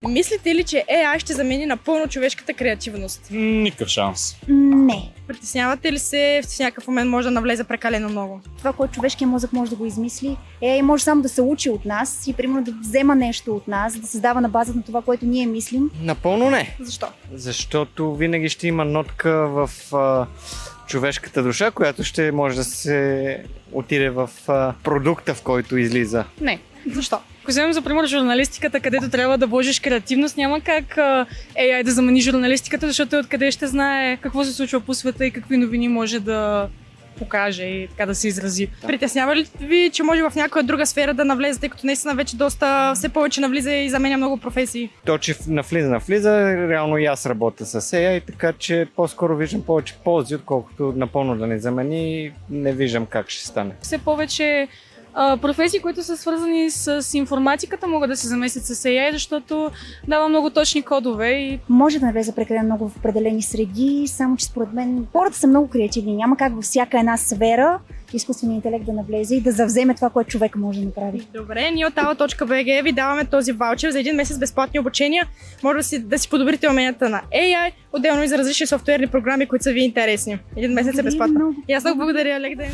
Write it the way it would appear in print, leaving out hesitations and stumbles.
Мислите ли, че AI ще замени напълно човешката креативност? Никакъв шанс. Не. Притеснявате ли се, в някакъв момент може да навлезе прекалено много? Това, което човешкият мозък може да го измисли, може само да се учи от нас и примерно да взема нещо от нас, да създава на базата на това, което ние мислим. Напълно не. Защо? Защото винаги ще има нотка в човешката душа, която ще може да се отиде в продукта, в който излиза. Не. Защо? Ако вземем за пример журналистиката, където трябва да вложиш креативност, няма как AI да замени журналистиката, защото откъде ще знае какво се случва по света и какви новини може да покаже и така да се изрази. Притеснява ли ви, че може в някоя друга сфера да навлезе, тъй като наистина вече доста все повече навлиза и заменя много професии? То, че навлиза, реално и аз работя с AI, така че по-скоро виждам повече ползи, отколкото напълно да не замени, не виждам как ще стане. Все повече професии, които са свързани с информатиката, могат да се замесят с AI, защото дава много точни кодове. И може да навлезе прекалено много в определени среди, само че според мен хората са много креативни. Няма как във всяка една сфера изкуственият интелект да навлезе и да завземе това, което човек може да направи. Добре, ние от Ала.bg ви даваме този ваучер за 1 месец безплатни обучения. Може да си подобрите уменията на AI, отделно и за различни софтуерни програми, които са ви интересни. 1 месец е безплатно. И аз много благодаря, лек ден!